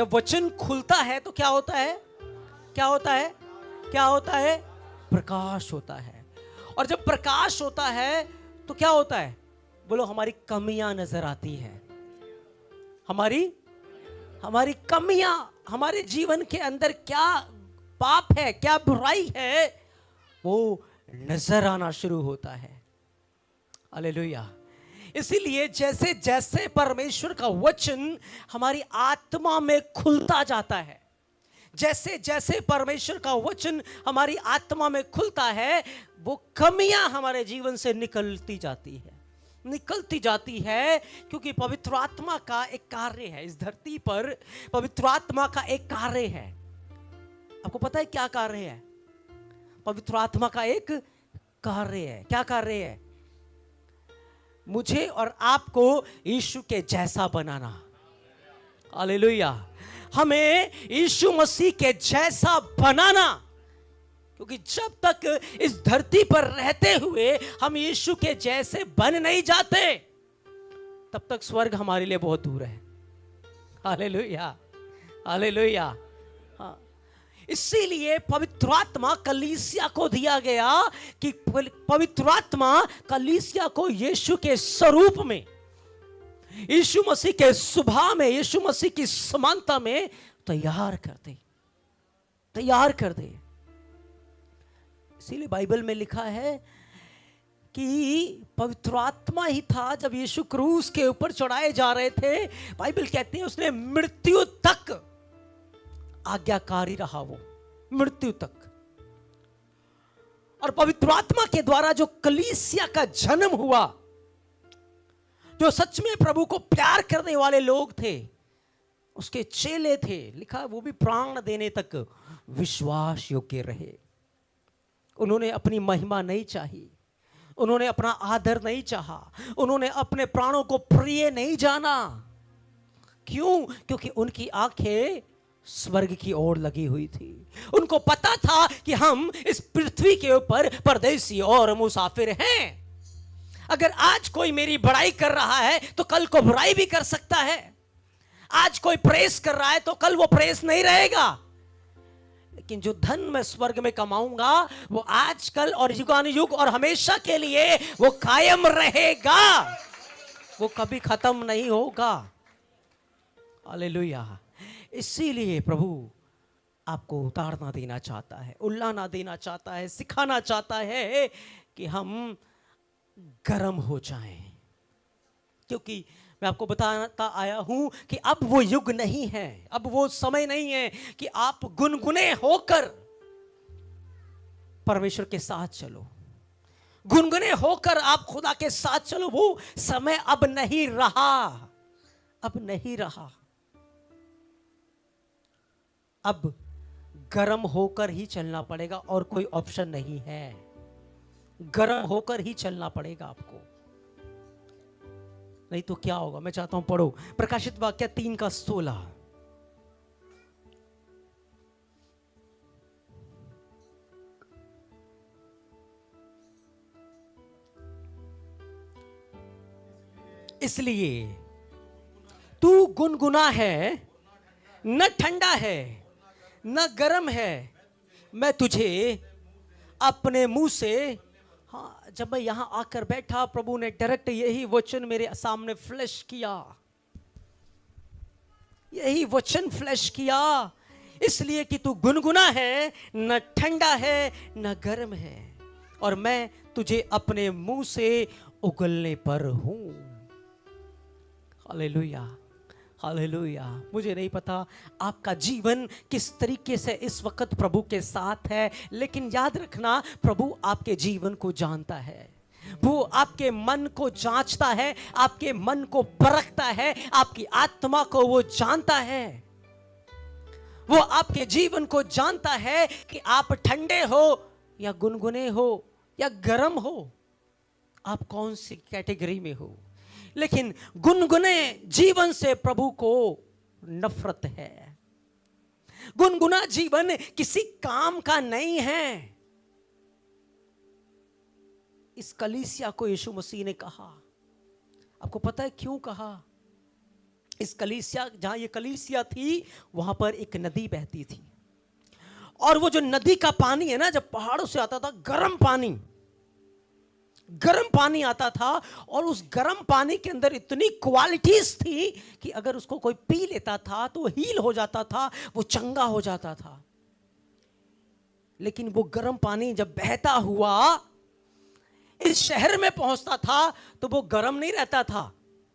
जब वचन खुलता है तो क्या होता है? क्या होता है? क्या होता है? प्रकाश होता है। और जब प्रकाश होता है तो क्या होता है? बोलो, हमारी कमियां नजर आती है। हमारी कमियां, हमारे जीवन के अंदर क्या पाप है, क्या बुराई है, वो नजर आना शुरू होता है। हालेलुया। इसीलिए जैसे जैसे परमेश्वर का वचन हमारी आत्मा में खुलता जाता है, जैसे जैसे परमेश्वर का वचन हमारी आत्मा में खुलता है, वो कमियां हमारे जीवन से निकलती जाती है, क्योंकि पवित्र आत्मा का एक कार्य है इस धरती पर। पवित्र आत्मा का एक कार्य है। आपको पता है क्या कार्य है? पवित्र आत्मा का एक कार्य है। क्या कार्य है? मुझे और आपको यीशु के जैसा बनाना। हालेलुया। हमें यीशु मसीह के जैसा बनाना, क्योंकि जब तक इस धरती पर रहते हुए हम यीशु के जैसे बन नहीं जाते, तब तक स्वर्ग हमारे लिए बहुत दूर है। Hallelujah, hallelujah. हाँ, इसीलिए पवित्र आत्मा कलीसिया को दिया गया कि पवित्र आत्मा कलीसिया को यीशु के स्वरूप में, यीशु मसीह के स्वभाव में, यीशु मसीह की समानता में तैयार कर दे। इसीलिए बाइबल में लिखा है कि पवित्र आत्मा ही था जब यीशु क्रूस के ऊपर चढ़ाए जा रहे थे। बाइबल कहती है उसने मृत्यु तक आज्ञाकारी रहा, वो मृत्यु तक। और पवित्र आत्मा के द्वारा जो कलीसिया का जन्म हुआ, जो सच में प्रभु को प्यार करने वाले लोग थे, उसके चेले थे, लिखा वो भी प्राण देने तक विश्वास योग्य रहे। उन्होंने अपनी महिमा नहीं चाही, उन्होंने अपना आदर नहीं चाहा, उन्होंने अपने प्राणों को प्रिय नहीं जाना। क्यों? क्योंकि उनकी आंखें स्वर्ग की ओर लगी हुई थी। उनको पता था कि हम इस पृथ्वी के ऊपर परदेसी और मुसाफिर हैं। अगर आज कोई मेरी बड़ाई कर रहा है तो कल को बुराई भी कर सकता है। आज कोई प्रेस कर रहा है तो कल वो प्रेस नहीं रहेगा। लेकिन जो धन मैं स्वर्ग में कमाऊंगा वो आजकल और युगानुयुग और हमेशा के लिए वो कायम रहेगा, वो कभी खत्म नहीं होगा। हालेलुया। इसीलिए प्रभु आपको उतारना देना चाहता है, उल्लाना देना चाहता है, सिखाना चाहता है कि हम गर्म हो जाएं। क्योंकि मैं आपको बताता आया हूं कि अब वो युग नहीं है, अब वो समय नहीं है कि आप गुनगुने होकर परमेश्वर के साथ चलो, गुनगुने होकर आप खुदा के साथ चलो। वो समय अब नहीं रहा, अब नहीं रहा। अब गर्म होकर ही चलना पड़ेगा और कोई ऑप्शन नहीं है। गर्म होकर ही चलना पड़ेगा आपको, नहीं तो क्या होगा? मैं चाहता हूं पढ़ो प्रकाशित वाक्य 3:16। इसलिए तू गुनगुना है, न ठंडा है न गर्म है, मैं तुझे अपने मुंह से। हाँ, जब मैं यहां आकर बैठा, प्रभु ने डायरेक्ट यही वचन मेरे सामने फ्लैश किया, यही वचन फ्लैश किया। इसलिए कि तू गुनगुना है, न ठंडा है न गर्म है, और मैं तुझे अपने मुंह से उगलने पर हूं। Hallelujah, hallelujah. मुझे नहीं पता आपका जीवन किस तरीके से इस वक्त प्रभु के साथ है, लेकिन याद रखना, प्रभु आपके जीवन को जानता है। वो आपके मन को जांचता है, आपके मन को परखता है, आपकी आत्मा को वो जानता है। वो आपके जीवन को जानता है कि आप ठंडे हो या गुनगुने हो या गर्म हो, आप कौन सी कैटेगरी में हो। लेकिन गुनगुने जीवन से प्रभु को नफरत है। गुनगुना जीवन किसी काम का नहीं है। इस कलीसिया को यीशु मसीह ने कहा, आपको पता है क्यों कहा? इस कलीसिया, जहां ये कलीसिया थी, वहां पर एक नदी बहती थी। और वो जो नदी का पानी है ना, जब पहाड़ों से आता था, गर्म पानी आता था, और उस गर्म पानी के अंदर इतनी क्वालिटीज थी कि अगर उसको कोई पी लेता था तो हील हो जाता था, वो चंगा हो जाता था। लेकिन वो गर्म पानी जब बहता हुआ इस शहर में पहुंचता था तो वो गर्म नहीं रहता था,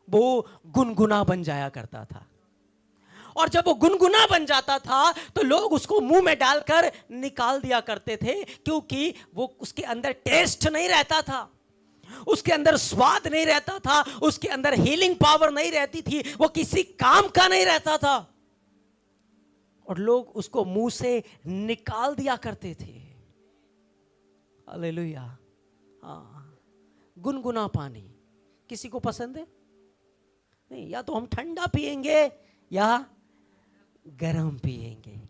वो गुनगुना बन जाया करता था। और जब वो गुनगुना बन जाता था तो लोग उसको मुंह में डालकर निकाल दिया करते थे, क्योंकि वो उसके अंदर टेस्ट नहीं रहता था, उसके अंदर स्वाद नहीं रहता था, उसके अंदर हीलिंग पावर नहीं रहती थी, वो किसी काम का नहीं रहता था, और लोग उसको मुंह से निकाल दिया करते थे। हालेलुया। हाँ, गुनगुना पानी किसी को पसंद है? नहीं, या तो हम ठंडा पिएंगे या गरम पिएंगे।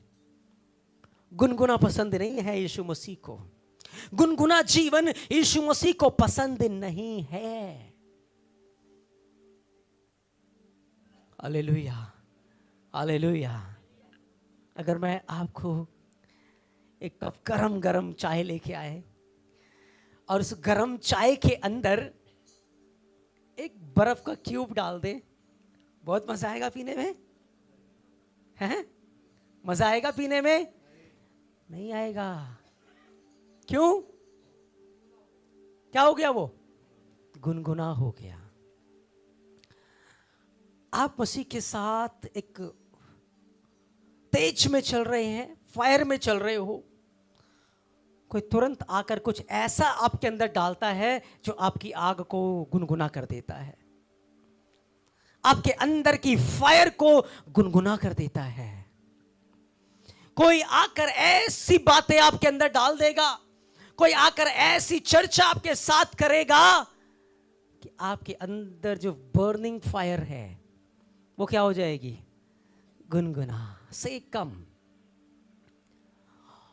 गुनगुना पसंद नहीं है यीशु मसीह को। गुनगुना जीवन यीशु मसीह को पसंद नहीं है। Hallelujah, hallelujah. अगर मैं आपको एक कप गरम गरम चाय लेके आए और उस गरम चाय के अंदर एक बर्फ का क्यूब डाल दे, बहुत मजा आएगा पीने में? है? मजा आएगा पीने में? नहीं आएगा। क्यों? क्या हो गया? वो गुनगुना हो गया। आप मसीह के साथ एक तेज में चल रहे हैं, फायर में चल रहे हो, कोई तुरंत आकर कुछ ऐसा आपके अंदर डालता है जो आपकी आग को गुनगुना कर देता है, आपके अंदर की फायर को गुनगुना कर देता है। कोई आकर ऐसी बातें आपके अंदर डाल देगा, कोई आकर ऐसी चर्चा आपके साथ करेगा कि आपके अंदर जो बर्निंग फायर है वो क्या हो जाएगी? गुनगुना से कम।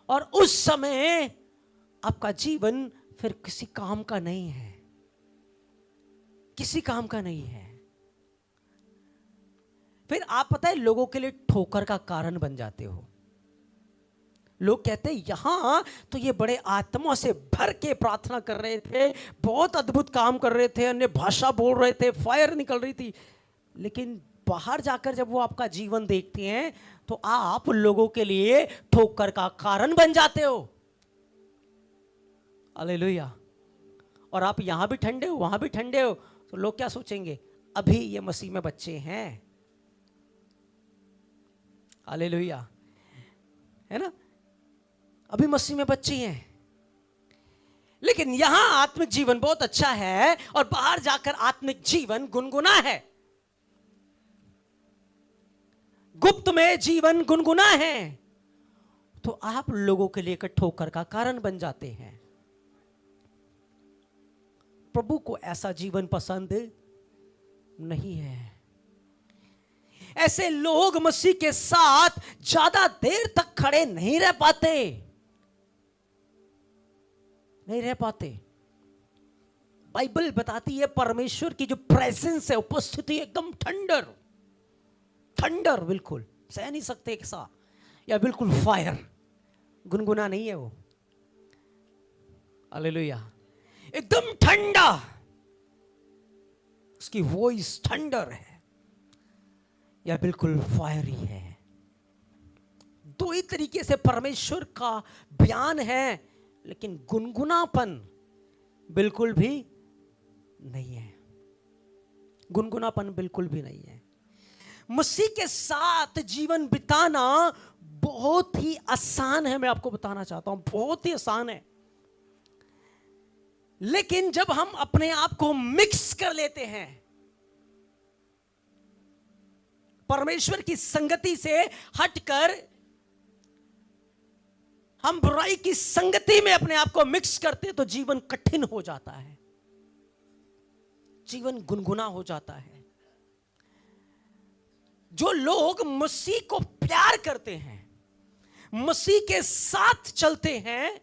और उस समय आपका जीवन फिर किसी काम का नहीं है, किसी काम का नहीं है। फिर आप पता है लोगों के लिए ठोकर का कारण बन जाते हो। लोग कहते हैं यहां तो ये बड़े आत्मा से भर के प्रार्थना कर रहे थे, बहुत अद्भुत काम कर रहे थे, अन्य भाषा बोल रहे थे, फायर निकल रही थी, लेकिन बाहर जाकर जब वो आपका जीवन देखते हैं तो आप लोगों के लिए ठोकर का कारण बन जाते हो। हालेलुया। और आप यहां भी ठंडे हो, वहां भी ठंडे हो, तो लोग क्या सोचेंगे? अभी ये मसीह में बच्चे हैं। हालेलुया, है ना? अभी मसीह में बच्चे हैं, लेकिन यहां आत्मिक जीवन बहुत अच्छा है और बाहर जाकर आत्मिक जीवन गुनगुना है। गुप्त में जीवन गुनगुना है, तो आप लोगों के लिए ठोकर का कारण बन जाते हैं। प्रभु को ऐसा जीवन पसंद नहीं है। ऐसे लोग मसीह के साथ ज्यादा देर तक खड़े नहीं रह पाते, नहीं रह पाते। बाइबल बताती है परमेश्वर की जो प्रेजेंस है, उपस्थिति एकदम ठंडर, ठंडर, बिल्कुल सह नहीं सकते एक सा, या बिल्कुल फायर, गुनगुना नहीं है वो। हालेलुया, एकदम ठंडा, उसकी वॉइस ठंडर है, या बिल्कुल फायरी है। दो ही तरीके से परमेश्वर का बयान है, लेकिन गुनगुनापन बिल्कुल भी नहीं है, गुनगुनापन बिल्कुल भी नहीं है। मसीह के साथ जीवन बिताना बहुत ही आसान है, मैं आपको बताना चाहता हूं, बहुत ही आसान है। लेकिन जब हम अपने आप को मिक्स कर लेते हैं परमेश्वर की संगति से हटकर, हम बुराई की संगति में अपने आप को मिक्स करते, तो जीवन कठिन हो जाता है, जीवन गुनगुना हो जाता है। जो लोग मसीह को प्यार करते हैं, मसीह के साथ चलते हैं,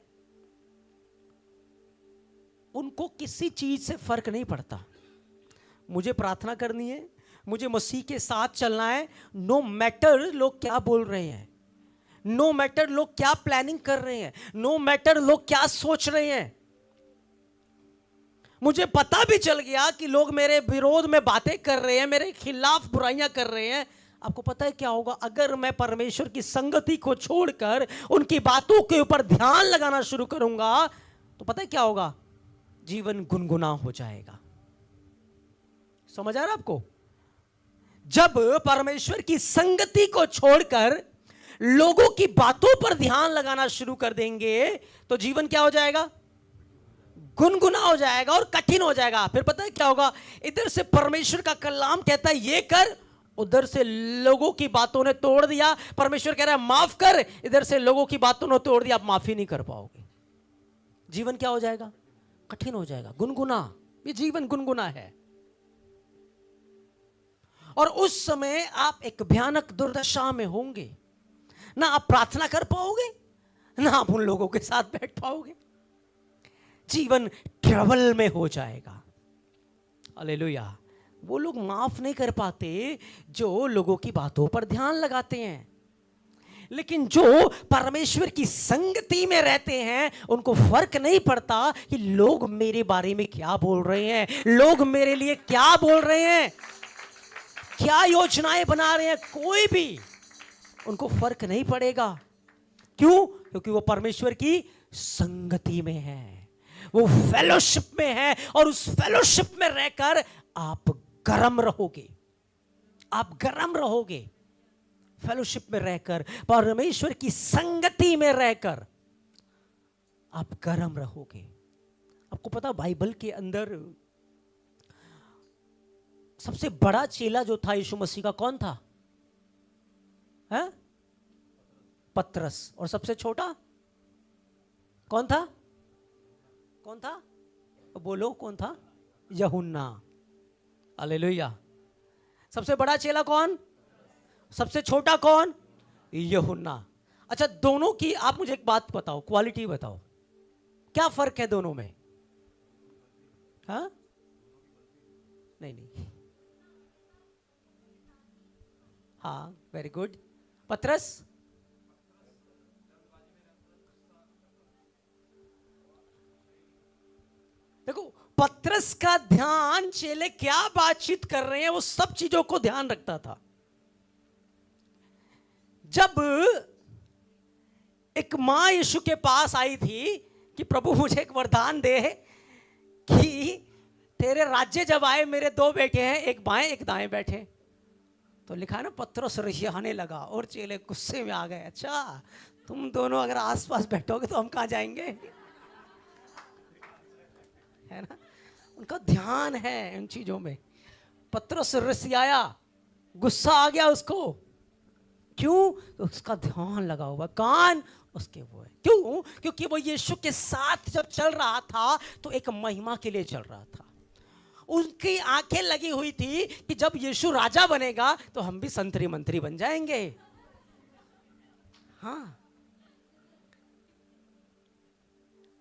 उनको किसी चीज से फर्क नहीं पड़ता। मुझे प्रार्थना करनी है, मुझे मसीह के साथ चलना है, नो मैटर लोग क्या बोल रहे हैं, नो मैटर लोग क्या प्लानिंग कर रहे हैं, नो मैटर लोग क्या सोच रहे हैं। मुझे पता भी चल गया कि लोग मेरे विरोध में बातें कर रहे हैं, मेरे खिलाफ बुराइयां कर रहे हैं। आपको पता है क्या होगा? अगर मैं परमेश्वर की संगति को छोड़कर उनकी बातों के ऊपर ध्यान लगाना शुरू करूंगा तो पता है क्या होगा? जीवन गुनगुना हो जाएगा। समझ आ रहा आपको? जब परमेश्वर की संगति को छोड़कर लोगों की बातों पर ध्यान लगाना शुरू कर देंगे तो जीवन क्या हो जाएगा? गुनगुना हो जाएगा और कठिन हो जाएगा। फिर पता है क्या होगा? इधर से परमेश्वर का कलाम कहता है ये कर, उधर से लोगों की बातों ने तोड़ दिया। परमेश्वर कह रहा है माफ कर, इधर से लोगों की बातों ने तोड़ दिया, आप माफी नहीं कर पाओगे। जीवन क्या हो जाएगा? कठिन हो जाएगा, गुनगुना। ये जीवन गुनगुना है। और उस समय आप एक भयानक दुर्दशा में होंगे। ना आप प्रार्थना कर पाओगे, ना आप उन लोगों के साथ बैठ पाओगे। जीवन ट्रबल में हो जाएगा। हालेलुया। वो लोग माफ नहीं कर पाते जो लोगों की बातों पर ध्यान लगाते हैं, लेकिन जो परमेश्वर की संगति में रहते हैं उनको फर्क नहीं पड़ता कि लोग मेरे बारे में क्या बोल रहे हैं, लोग मेरे लिए क्या बोल रहे हैं, क्या योजनाएं बना रहे हैं, कोई भी उनको फर्क नहीं पड़ेगा। क्यों? क्योंकि वो परमेश्वर की संगति में है, वो फेलोशिप में है। और उस फेलोशिप में रहकर आप गर्म रहोगे, आप गर्म रहोगे। फेलोशिप में रहकर, परमेश्वर की संगति में रहकर आप गर्म रहोगे। आपको पता बाइबल के अंदर सबसे बड़ा चेला जो था यीशु मसीह का कौन था? है? पतरस। और सबसे छोटा कौन था? कौन था? बोलो कौन था? यूहन्ना। हालेलुया। सबसे बड़ा चेला कौन? सबसे छोटा कौन? यूहन्ना। अच्छा, दोनों की आप मुझे एक बात बताओ, क्वालिटी बताओ, क्या फर्क है दोनों में? हाँ? नहीं। हाँ, वेरी गुड। पतरस? देखो, पतरस का ध्यान चेले क्या बातचीत कर रहे हैं वो सब चीजों को ध्यान रखता था। जब एक मां यीशु के पास आई थी कि प्रभु मुझे एक वरदान दे कि तेरे राज्य जब आए मेरे दो बेटे हैं, एक बाएं एक दाएं बैठे, तो लिखा है ना पतरस रिसियाने लगा और चेले गुस्से में आ गए। अच्छा, तुम दोनों अगर आसपास बैठोगे तो हम कहां जाएंगे? है ना? उनका ध्यान है इन चीजों में। पतरस रिसियाया, गुस्सा आ गया उसको। क्यों? तो उसका ध्यान लगा हुआ, कान उसके वो है। क्यों? क्योंकि वो यीशु के साथ जब चल रहा था तो एक महिमा के लिए चल रहा था। उनकी आंखें लगी हुई थी कि जब यीशु राजा बनेगा तो हम भी संतरी मंत्री बन जाएंगे। हाँ,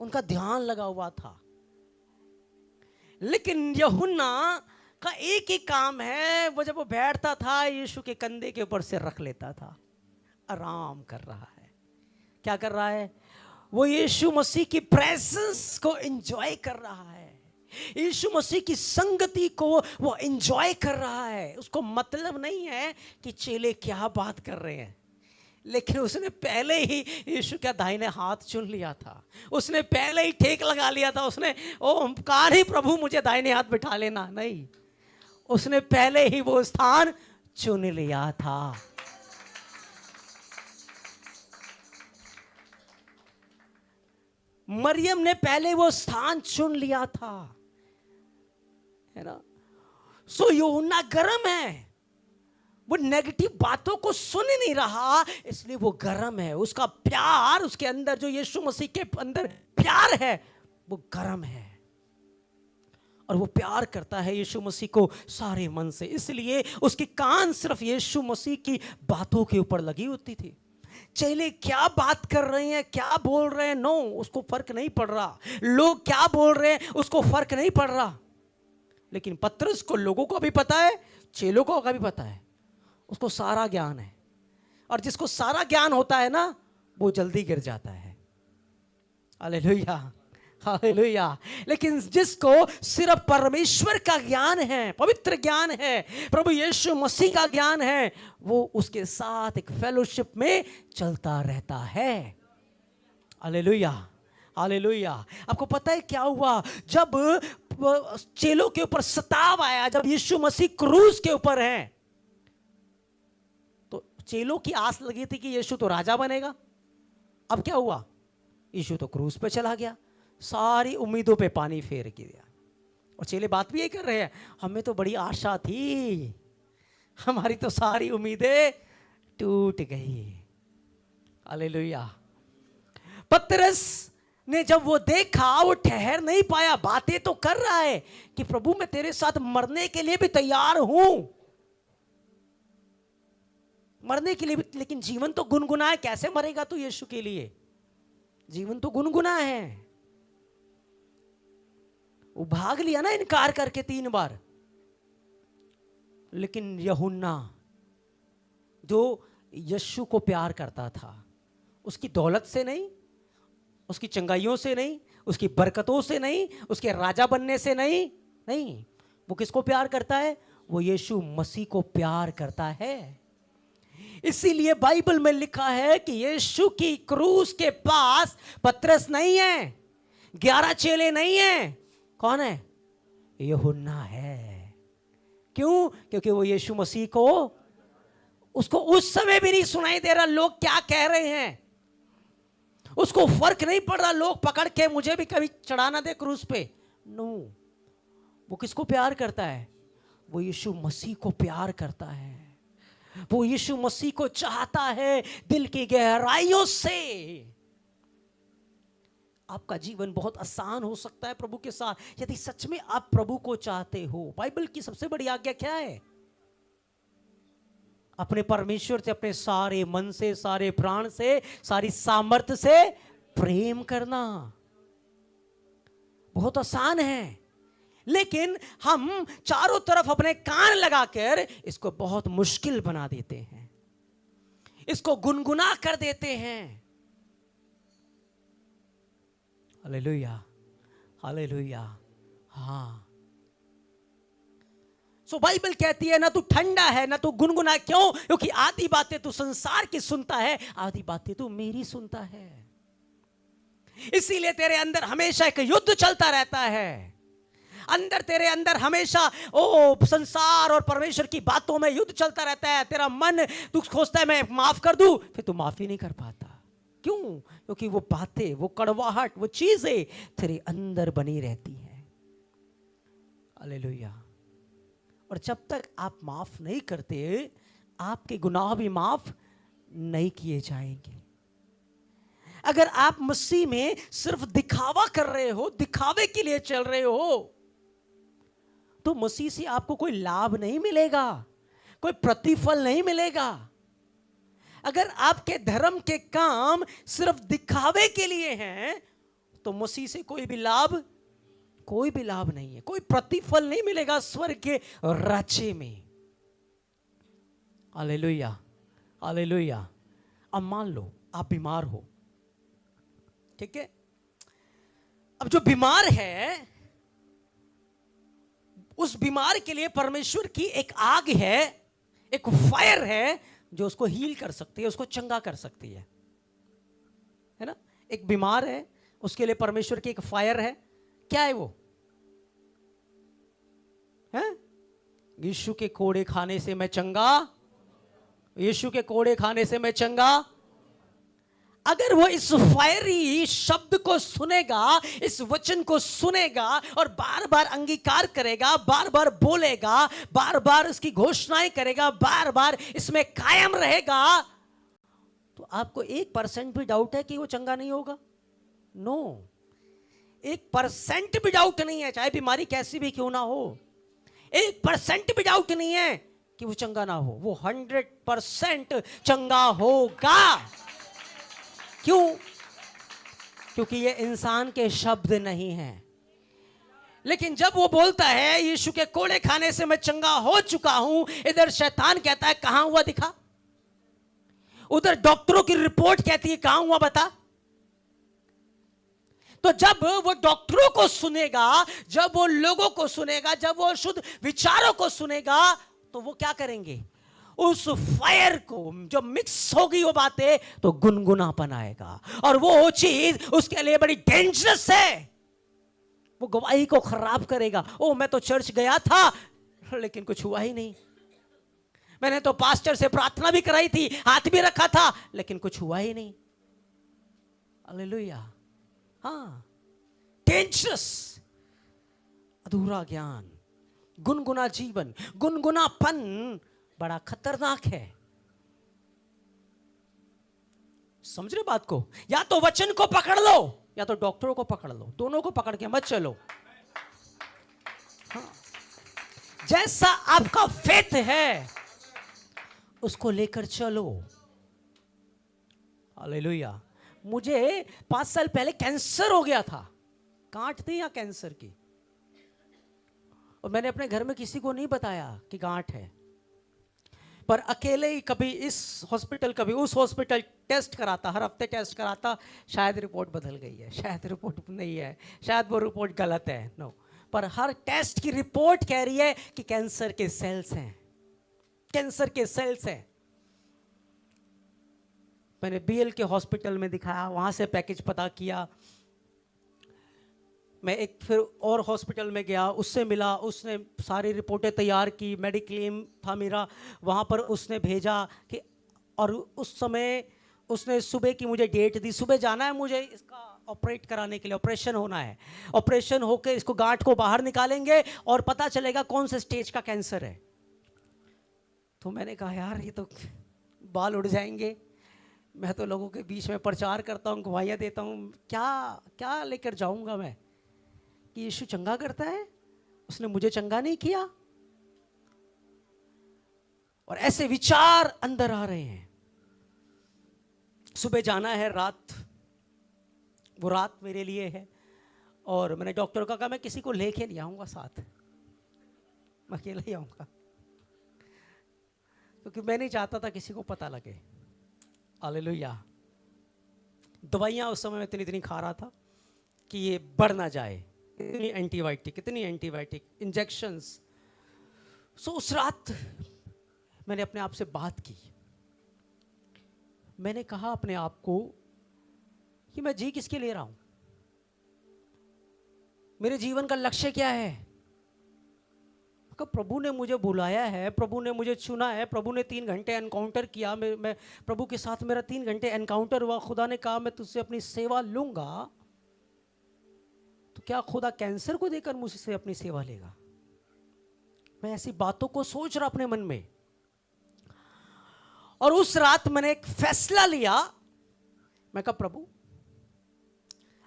उनका ध्यान लगा हुआ था। लेकिन यूहन्ना का एक ही काम है, वो जब वो बैठता था यीशु के कंधे के ऊपर से रख लेता था। आराम कर रहा है। क्या कर रहा है? वो यीशु मसीह की प्रेजेंस को एंजॉय कर रहा है, यीशु मसीह की संगति को वो एंजॉय कर रहा है। उसको मतलब नहीं है कि चेले क्या बात कर रहे हैं, लेकिन उसने पहले ही यीशु का दाहिने हाथ चुन लिया था। उसने पहले ही ठेक लगा लिया था। उसने कहा नहीं प्रभु मुझे दाहिने हाथ बिठा लेना, नहीं, उसने पहले ही वो स्थान चुन लिया था। मरियम ने पहले वो स्थान चुन लिया था, है ना? सो यूहन्ना गर्म है, वो नेगेटिव बातों को सुन नहीं रहा, इसलिए वो गर्म है। उसका प्यार, उसके अंदर जो यीशु मसीह के अंदर प्यार है वो गर्म है, और वो प्यार करता है यीशु मसीह को सारे मन से। इसलिए उसके कान सिर्फ यीशु मसीह की बातों के ऊपर लगी होती थी। चेले क्या बात कर रहे हैं, क्या बोल रहे हैं, नो, उसको फर्क नहीं पड़ रहा। लोग क्या बोल रहे हैं उसको फर्क नहीं पड़ रहा। लेकिन पतरस को लोगों को भी पता है चेलों को का भी पता है, उसको सारा ज्ञान है, और जिसको सारा ज्ञान होता है ना वो जल्दी गिर जाता है। Hallelujah, hallelujah. लेकिन जिसको सिर्फ परमेश्वर का ज्ञान है, पवित्र ज्ञान है, प्रभु यीशु मसीह का ज्ञान है, वो उसके साथ एक फेलोशिप में चलता रहता है। Hallelujah, hallelujah. आपको पता है क्या हुआ जब चेलों के ऊपर सताव आया, जब यीशु मसीह क्रूस के ऊपर है, तो चेलों की आस लगी थी कि यीशु तो राजा बनेगा। अब क्या हुआ, यीशु तो क्रूस पे चला गया, सारी उम्मीदों पे पानी फेर दिया। और चेले बात भी ये कर रहे हैं, हमें तो बड़ी आशा थी, हमारी तो सारी उम्मीदें टूट गई। हालेलुया। पतरस ने जब वो देखा, वो ठहर नहीं पाया, बातें तो कर रहा है कि प्रभु मैं तेरे साथ मरने के लिए भी तैयार हूं, मरने के लिए भी, लेकिन जीवन तो गुनगुना है। कैसे मरेगा तू यीशु के लिए? जीवन तो गुनगुना है। वो भाग लिया ना इनकार करके 3 बार। लेकिन यूहन्ना जो यीशु को प्यार करता था, उसकी दौलत से नहीं, उसकी चंगाइयों से नहीं, उसकी बरकतों से नहीं, उसके राजा बनने से नहीं, नहीं, वो किसको प्यार करता है? वो यीशु मसीह को प्यार करता है। इसीलिए बाइबल में लिखा है कि यीशु की क्रूस के पास पतरस नहीं है, 11 चेले नहीं है, कौन है? यूहन्ना है। क्यों? क्योंकि वो यीशु मसीह को, उसको उस समय भी नहीं सुनाई दे रहा लोग क्या कह रहे हैं, उसको फर्क नहीं पड़ रहा लोग पकड़ के मुझे भी कभी चढ़ा ना दे क्रूस पे। नो, वो किसको प्यार करता है? वो यीशु मसीह को प्यार करता है, वो यीशु मसीह को चाहता है दिल की गहराइयों से। आपका जीवन बहुत आसान हो सकता है प्रभु के साथ यदि सच में आप प्रभु को चाहते हो। बाइबल की सबसे बड़ी आज्ञा क्या है? अपने परमेश्वर से अपने सारे मन से, सारे प्राण से, सारी सामर्थ्य से प्रेम करना। बहुत आसान है, लेकिन हम चारों तरफ अपने कान लगाकर इसको बहुत मुश्किल बना देते हैं, इसको गुनगुना कर देते हैं। Hallelujah, hallelujah. हाँ, सो बाइबल कहती है ना तू ठंडा है ना तू गुनगुना। क्यों? क्योंकि आधी बातें तू संसार की सुनता है, आधी बातें तू मेरी सुनता है। इसीलिए तेरे अंदर हमेशा एक युद्ध चलता रहता है। अंदर तेरे अंदर हमेशा संसार और परमेश्वर की बातों में युद्ध चलता रहता है। तेरा मन तू सोचता है मैं माफ कर दूं, फिर तू माफी नहीं कर पाता। क्यों? क्योंकि वो बातें, वो कड़वाहट, वो चीजें तेरे अंदर बनी रहती है। हालेलुया। और जब तक आप माफ नहीं करते, आपके गुनाह भी माफ नहीं किए जाएंगे। अगर आप मसीह में सिर्फ दिखावा कर रहे हो, दिखावे के लिए चल रहे हो, तो मसीह से आपको कोई लाभ नहीं मिलेगा, कोई प्रतिफल नहीं मिलेगा। अगर आपके धर्म के काम सिर्फ दिखावे के लिए हैं, तो मसीह से कोई भी लाभ नहीं है, कोई प्रतिफल नहीं मिलेगा स्वर्ग के राज्य में। Hallelujah, hallelujah. अब मान लो आप बीमार हो, ठीक है? अब जो बीमार है, उस बीमार के लिए परमेश्वर की एक आग है, एक फायर है जो उसको हील कर सकती है, उसको चंगा कर सकती है ना? एक बीमार है, उसके लिए परमेश्वर की एक फायर है। क्या है वो? है यीशु के कोड़े खाने से मैं चंगा, यीशु के कोड़े खाने से मैं चंगा। अगर वो इस फायरी शब्द को सुनेगा, इस वचन को सुनेगा और बार बार अंगीकार करेगा, बार बार बोलेगा, बार बार इसकी घोषणाएं करेगा, बार बार इसमें कायम रहेगा, तो आपको 1% भी डाउट है कि वो चंगा नहीं होगा? नो, 1% भी डाउट नहीं है, चाहे बीमारी कैसी भी क्यों ना हो, 1% भी डाउट नहीं है कि वो चंगा ना हो। वो 100% चंगा होगा। क्यों? क्योंकि ये इंसान के शब्द नहीं हैं, लेकिन जब वो बोलता है यीशु के कोड़े खाने से मैं चंगा हो चुका हूं, इधर शैतान कहता है कहां हुआ दिखा, उधर डॉक्टरों की रिपोर्ट कहती है कहां हुआ बता। तो जब वो डॉक्टरों को सुनेगा, जब वो लोगों को सुनेगा, जब वो शुद्ध विचारों को सुनेगा, तो वो क्या करेंगे, उस फायर को जो मिक्स होगी वो बातें, तो गुनगुनापन आएगा और वो चीज उसके लिए बड़ी डेंजरस है, वो गवाही को खराब करेगा। ओ मैं तो चर्च गया था लेकिन कुछ हुआ ही नहीं, मैंने तो पास्टर से प्रार्थना भी कराई थी, हाथ भी रखा था, लेकिन कुछ हुआ ही नहीं। हालेलुया। हाँ, डेंजरस, अधूरा ज्ञान, गुनगुना जीवन, गुनगुनापन बड़ा खतरनाक है। समझ रहे बात को? या तो वचन को पकड़ लो या तो डॉक्टरों को पकड़ लो, दोनों को पकड़ के मत चलो। हाँ। जैसा आपका फेथ है उसको लेकर चलो। हालेलुया। मुझे 5 साल पहले कैंसर हो गया था, गांठ थी या कैंसर की, और मैंने अपने घर में किसी को नहीं बताया कि गांठ है, पर अकेले ही कभी इस हॉस्पिटल कभी उस हॉस्पिटल टेस्ट कराता, हर हफ्ते टेस्ट कराता, शायद रिपोर्ट बदल गई है, शायद रिपोर्ट नहीं है, शायद वो रिपोर्ट गलत है, नो, पर हर टेस्ट की रिपोर्ट कह रही है कि कैंसर के सेल्स हैं, कैंसर के सेल्स हैं। मैंने बीएल के हॉस्पिटल में दिखाया, वहां से पैकेज पता किया, मैं एक फिर और हॉस्पिटल में गया, उससे मिला, उसने सारी रिपोर्टें तैयार की, मेडिक्लेम था मेरा, वहाँ पर उसने भेजा कि, और उस समय उसने सुबह की मुझे डेट दी, सुबह जाना है मुझे इसका ऑपरेट कराने के लिए, ऑपरेशन होना है, ऑपरेशन होकर इसको गांठ को बाहर निकालेंगे और पता चलेगा कौन से स्टेज का कैंसर है। तो मैंने कहा यार ये तो बाल उड़ जाएंगे, मैं तो लोगों के बीच में प्रचार करता हूँ, गवाहियाँ देता हूँ, क्या क्या लेकर जाऊँगा मैं कि यीशु चंगा करता है, उसने मुझे चंगा नहीं किया। और ऐसे विचार अंदर आ रहे हैं। सुबह जाना है, रात, वो रात मेरे लिए है, और मैंने डॉक्टर को कहा मैं किसी को लेके नहीं आऊंगा साथ, मैं अकेला ही आऊंगा, क्योंकि मैं नहीं चाहता था किसी को पता लगे। हालेलुया। दवाइयां उस समय में इतनी खा रहा था कि ये बढ़ ना जाए, इतनी एंटीबायोटिक इंजेक्शंस। सो उस रात मैंने अपने आप से बात की, मैंने कहा अपने आप को कि मैं जी किसके ले रहा हूं, मेरे जीवन का लक्ष्य क्या है। प्रभु ने मुझे बुलाया है, प्रभु ने मुझे चुना है, प्रभु ने 3 घंटे एनकाउंटर किया, मैं प्रभु के साथ मेरा 3 घंटे एनकाउंटर हुआ, खुदा ने कहा मैं तुझसे अपनी सेवा लूंगा, तो क्या खुदा कैंसर को देकर मुझसे अपनी सेवा लेगा? मैं ऐसी बातों को सोच रहा अपने मन में। और उस रात मैंने एक फैसला लिया, मैं कहा प्रभु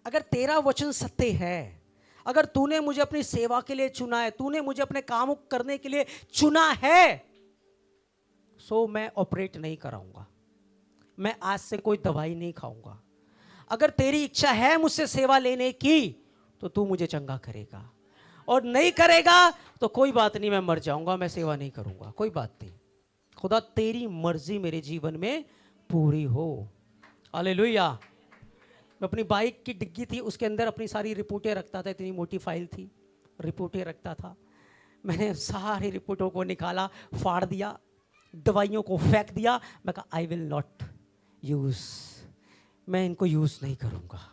अगर तेरा वचन सत्य है, अगर तूने मुझे अपनी सेवा के लिए चुना है, तूने मुझे अपने काम करने के लिए चुना है, सो मैं ऑपरेट नहीं कराऊंगा, मैं आज से कोई दवाई नहीं खाऊंगा। अगर तेरी इच्छा है मुझसे सेवा लेने की तो तू मुझे चंगा करेगा, और नहीं करेगा तो कोई बात नहीं, मैं मर जाऊंगा, मैं सेवा नहीं करूंगा, कोई बात नहीं। खुदा तेरी मर्जी मेरे जीवन में पूरी हो। हालेलुया। मैं अपनी बाइक की डिग्गी थी, उसके अंदर अपनी सारी रिपोर्टें रखता था, इतनी मोटी फाइल थी, रिपोर्टें रखता था। मैंने सारी रिपोर्टों को निकाला, फाड़ दिया, दवाइयों को फेंक दिया। मैं कहा आई विल नॉट यूज, मैं इनको यूज नहीं करूंगा,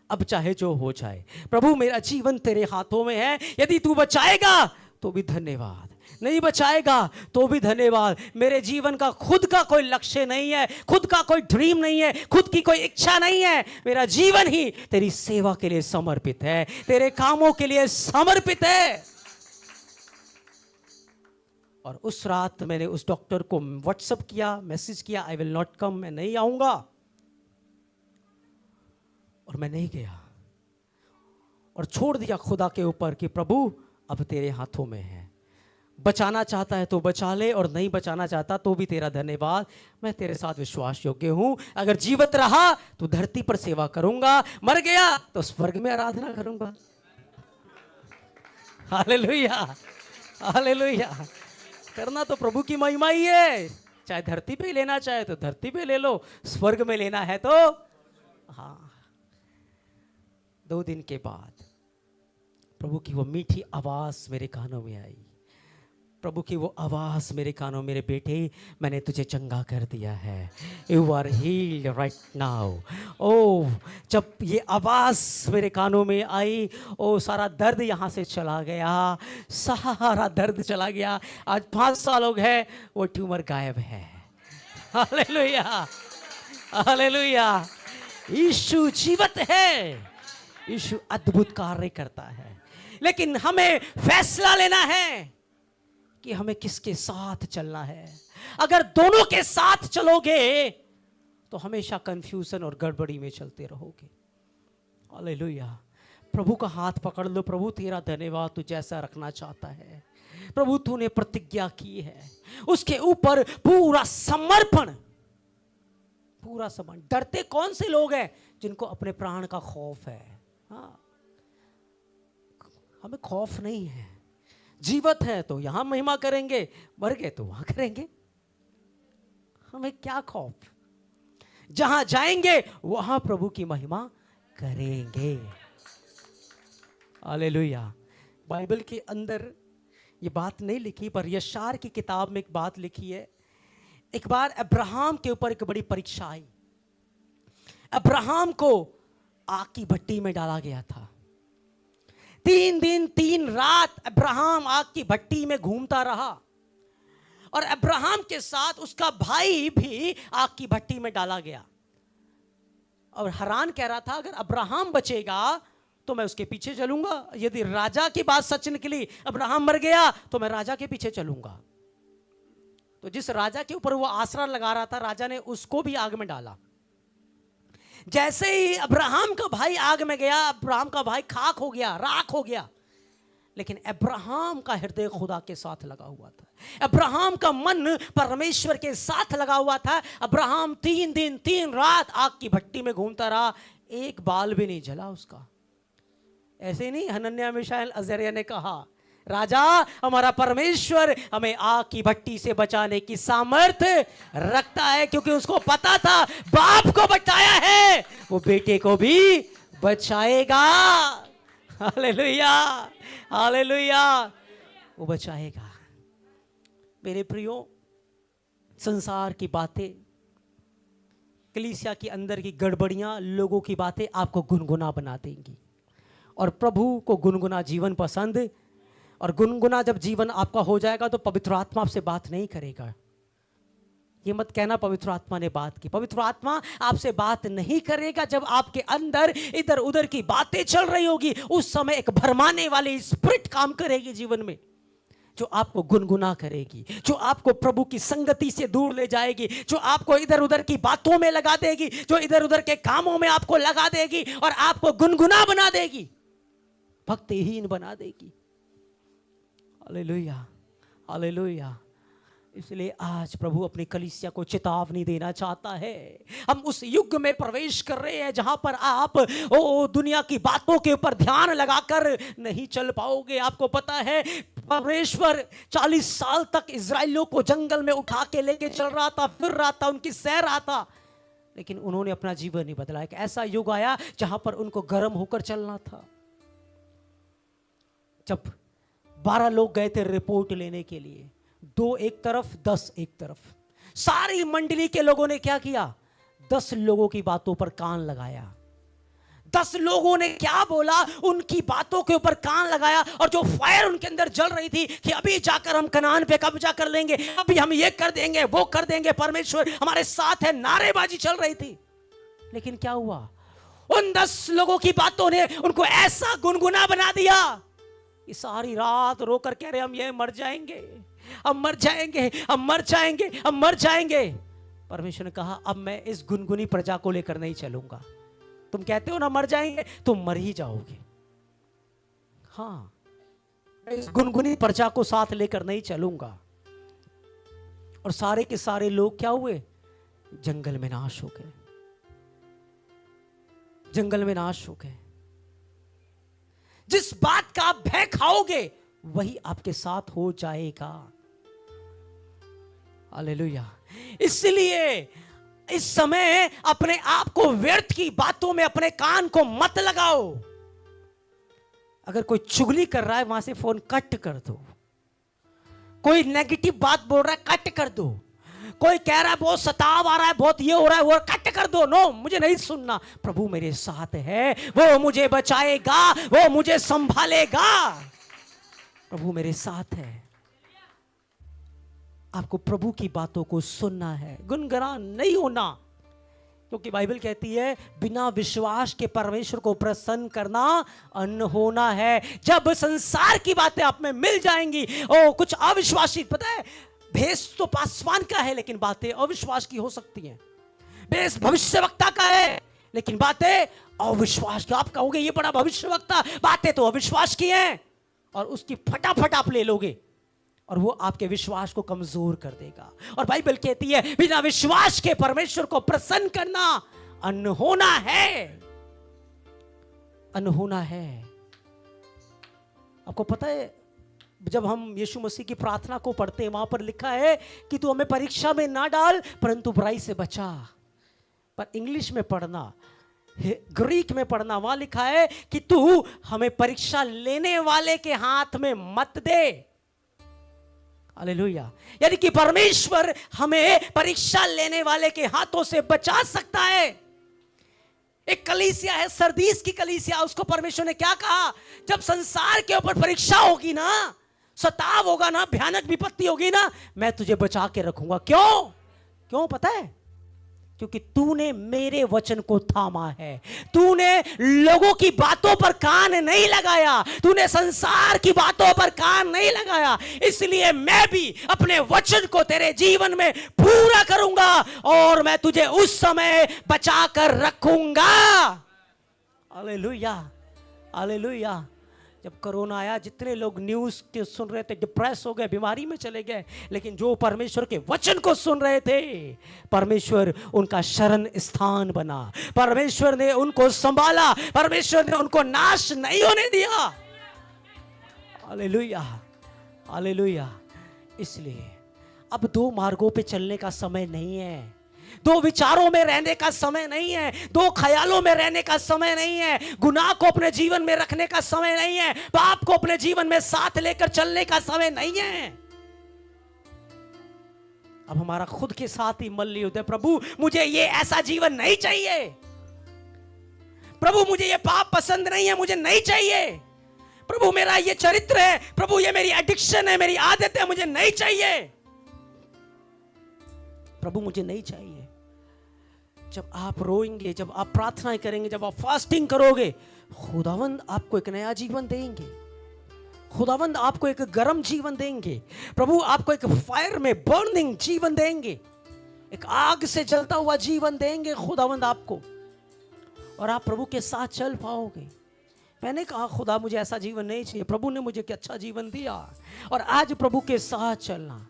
अब चाहे जो हो जाए। प्रभु मेरा जीवन तेरे हाथों में है, यदि तू बचाएगा तो भी धन्यवाद, नहीं बचाएगा तो भी धन्यवाद। मेरे जीवन का खुद का कोई लक्ष्य नहीं है, खुद का कोई ड्रीम नहीं है, खुद की कोई इच्छा नहीं है। मेरा जीवन ही तेरी सेवा के लिए समर्पित है, तेरे कामों के लिए समर्पित है। और उस रात मैंने उस डॉक्टर को व्हाट्सएप किया, मैसेज किया, आई विल नॉट कम, मैं नहीं आऊंगा। और मैं नहीं गया और छोड़ दिया खुदा के ऊपर कि प्रभु अब तेरे हाथों में है, बचाना चाहता है तो बचा ले, और नहीं बचाना चाहता तो भी तेरा धन्यवाद, मैं तेरे साथ विश्वास योग्य हूं। अगर जीवित रहा तो धरती पर सेवा करूंगा, मर गया तो स्वर्ग में आराधना करूंगा। Hallelujah, hallelujah. करना तो प्रभु की महिमा ही है। चाहे धरती पे लेना चाहे तो धरती पे ले लो, स्वर्ग में लेना है तो हाँ। 2 दिन के बाद प्रभु की वो मीठी आवाज मेरे कानों में आई। प्रभु की वो आवाज मेरे कानों, मेरे बेटे मैंने तुझे चंगा कर दिया है, you are healed right now. ओ जब ये आवाज मेरे कानों में आई, ओ सारा दर्द यहाँ से चला गया, सारा दर्द चला गया। आज 5 साल हो गए, वो ट्यूमर गायब है। Hallelujah, hallelujah. यीशु जीवित है, यीशु अद्भुत कार्य करता है। लेकिन हमें फैसला लेना है कि हमें किसके साथ चलना है। अगर दोनों के साथ चलोगे तो हमेशा कंफ्यूजन और गड़बड़ी में चलते रहोगे। हालेलुया। प्रभु का हाथ पकड़ लो। प्रभु तेरा धन्यवाद, तू जैसा रखना चाहता है। प्रभु तूने प्रतिज्ञा की है, उसके ऊपर पूरा समर्पण, पूरा समर्पण। डरते कौन से लोग हैं? जिनको अपने प्राण का खौफ है। हाँ, हमें खौफ नहीं है। जीवित है तो यहां महिमा करेंगे, मर गए तो वहां करेंगे। हमें क्या खौफ? जहां जाएंगे वहां प्रभु की महिमा करेंगे। हालेलुया। बाइबल के अंदर ये बात नहीं लिखी, पर यशायाह की किताब में एक बात लिखी है। एक बार अब्राहम के ऊपर एक बड़ी परीक्षा आई। अब्राहम को आग की भट्टी में डाला गया था। 3 दिन 3 रात अब्राहम आग की भट्टी में घूमता रहा, और अब्राहम के साथ उसका भाई भी आग की भट्टी में डाला गया। और हैरान कह रहा था, अगर अब्राहम बचेगा तो मैं उसके पीछे चलूंगा। यदि राजा की बात सच निकली, अब्राहम मर गया, तो मैं राजा के पीछे चलूंगा। तो जिस राजा के ऊपर वो आसरा लगा रहा था, राजा ने उसको भी आग में डाला। जैसे ही अब्राहम का भाई आग में गया, अब्राहम का भाई खाक हो गया, राख हो गया। लेकिन अब्राहम का हृदय खुदा के साथ लगा हुआ था। अब्राहम का मन परमेश्वर के साथ लगा हुआ था। अब्राहम 3 दिन 3 रात आग की भट्टी में घूमता रहा, एक बाल भी नहीं जला उसका। ऐसे नहीं हनन्याह मिशाएल अजरिया ने कहा, राजा हमारा परमेश्वर हमें आग की भट्टी से बचाने की सामर्थ्य रखता है, क्योंकि उसको पता था बाप को बचाया है वो बेटे को भी बचाएगा। हालेलुया, हालेलुया, वो बचाएगा। मेरे प्रियो, संसार की बातें, कलीसिया के अंदर की गड़बड़ियां, लोगों की बातें आपको गुनगुना बना देंगी। और प्रभु को गुनगुना जीवन पसंद, और गुनगुना जब जीवन आपका हो जाएगा तो पवित्र आत्मा आपसे बात नहीं करेगा। ये मत कहना पवित्र आत्मा ने बात की। पवित्र आत्मा आपसे बात नहीं करेगा जब आपके अंदर इधर उधर की बातें चल रही होगी। उस समय एक भरमाने वाली स्पिरिट काम करेगी जीवन में, जो आपको गुनगुना करेगी, जो आपको प्रभु की संगति से दूर ले जाएगी, जो आपको इधर उधर की बातों में लगा देगी, जो इधर उधर के कामों में आपको लगा देगी और आपको गुनगुना बना देगी, भक्तिहीन बना देगी। Hallelujah, hallelujah. इसलिए आज प्रभु अपनी कलीसिया को चेतावनी देना चाहता है। हम उस युग में प्रवेश कर रहे हैं जहां पर आप दुनिया की बातों के ऊपर ध्यान लगाकर नहीं चल पाओगे। आपको पता है परमेश्वर 40 साल तक इजराइलियों को जंगल में उठा के लेके चल रहा था, फिर रहा था, उनकी सैर रहा था, लेकिन उन्होंने अपना जीवन नहीं बदला। एक ऐसा युग आया जहां पर उनको गर्म होकर चलना था। जब 12 लोग गए थे रिपोर्ट लेने के लिए, 2 एक तरफ, 10 एक तरफ। सारी मंडली के लोगों ने क्या किया? 10 लोगों की बातों पर कान लगाया। 10 लोगों ने क्या बोला, उनकी बातों के ऊपर कान लगाया। और जो फायर उनके अंदर जल रही थी कि अभी जाकर हम कनान पे कब्जा कर लेंगे, अभी हम ये कर देंगे, वो कर देंगे, परमेश्वर हमारे साथ है, नारेबाजी चल रही थी। लेकिन क्या हुआ? उन 10 लोगों की बातों ने उनको ऐसा गुनगुना बना दिया कि सारी रात रोकर कह रहे हम ये मर जाएंगे, हम मर जाएंगे, हम मर जाएंगे, हम मर जाएंगे। परमेश्वर ने कहा अब मैं इस गुनगुनी प्रजा को लेकर नहीं चलूंगा। तुम कहते हो ना मर जाएंगे, तुम मर ही जाओगे। हाँ, इस गुनगुनी प्रजा को साथ लेकर नहीं चलूंगा। और सारे के सारे लोग क्या हुए? जंगल में नाश हो गए, जंगल में नाश हो गए। जिस बात का आप भय खाओगे वही आपके साथ हो जाएगा। हालेलुया। इसलिए इस समय अपने आप को व्यर्थ की बातों में अपने कान को मत लगाओ। अगर कोई चुगली कर रहा है वहां से फोन कट कर दो। कोई नेगेटिव बात बोल रहा है कट कर दो। कोई कह रहा है बहुत सताव आ रहा है, बहुत ये हो रहा है, वो कट कर दो। नो, मुझे नहीं सुनना। प्रभु मेरे साथ है, वो मुझे बचाएगा, वो मुझे संभालेगा। प्रभु मेरे साथ है। आपको प्रभु की बातों को सुनना है, गुनगुना नहीं होना, क्योंकि बाइबल कहती है बिना विश्वास के परमेश्वर को प्रसन्न करना अनहोना है। जब संसार की बातें आप में मिल जाएंगी, ओ कुछ अविश्वासी, पता है भेष तो पासवान का है लेकिन बातें अविश्वास की हो सकती हैं। भेष भविष्यवक्ता का है लेकिन बातें अविश्वास की। आप कहोगे ये बड़ा भविष्यवक्ता, बातें तो अविश्वास की हैं, और उसकी फटाफट आप ले लोगे और वो आपके विश्वास को कमजोर कर देगा। और बाइबल कहती है बिना विश्वास के परमेश्वर को प्रसन्न करना अनहोना है, अनहोना है। आपको पता है जब हम यीशु मसीह की प्रार्थना को पढ़ते हैं वहां पर लिखा है कि तू हमें परीक्षा में ना डाल परंतु बुराई से बचा। पर इंग्लिश में पढ़ना, ग्रीक में पढ़ना, वहां लिखा है कि तू हमें परीक्षा लेने वाले के हाथ में मत दे। हालेलुया। यानी कि परमेश्वर हमें परीक्षा लेने वाले के हाथों से बचा सकता है। एक कलीसिया है, सरदीस की कलीसिया, उसको परमेश्वर ने क्या कहा, जब संसार के ऊपर परीक्षा होगी ना, सताव होगा ना, भयानक विपत्ति होगी ना, मैं तुझे बचा के रखूंगा। क्यों? क्यों पता है? क्योंकि तूने मेरे वचन को थामा है। तूने लोगों की बातों पर कान नहीं लगाया, तूने संसार की बातों पर कान नहीं लगाया। इसलिए मैं भी अपने वचन को तेरे जीवन में पूरा करूंगा और मैं तुझे उस समय बचा कर रखूंगा। Hallelujah, hallelujah. जब कोरोना आया जितने लोग न्यूज़ के सुन रहे थे डिप्रेस हो गए, बीमारी में चले गए, लेकिन जो परमेश्वर के वचन को सुन रहे थे परमेश्वर उनका शरण स्थान बना, परमेश्वर ने उनको संभाला, परमेश्वर ने उनको नाश नहीं होने दिया। Hallelujah, hallelujah. इसलिए अब दो मार्गों पे चलने का समय नहीं है, दो विचारों में रहने का समय नहीं है, दो ख्यालों में रहने का समय नहीं है, गुनाह को अपने जीवन में रखने का समय नहीं है, पाप को अपने जीवन में साथ लेकर चलने का समय नहीं है। अब हमारा खुद के साथ ही मल्ली होता है, प्रभु मुझे ये ऐसा जीवन नहीं चाहिए, प्रभु मुझे ये पाप पसंद नहीं है, मुझे नहीं चाहिए, प्रभु मेरा ये चरित्र है, प्रभु ये मेरी एडिक्शन है, मेरी आदत है, मुझे नहीं चाहिए, प्रभु मुझे नहीं चाहिए। जब आप रोएंगे, जब आप प्रार्थना करेंगे, जब आप फास्टिंग करोगे, खुदावंद आपको एक नया जीवन देंगे, खुदावंद आपको एक गर्म जीवन देंगे, प्रभु आपको एक फायर में बर्निंग जीवन देंगे, एक आग से जलता हुआ जीवन देंगे खुदावंद आपको, और आप प्रभु के साथ चल पाओगे। मैंने कहा खुदा मुझे ऐसा जीवन नहीं चाहिए, प्रभु ने मुझे क्या अच्छा जीवन दिया, और आज प्रभु के साथ चलना,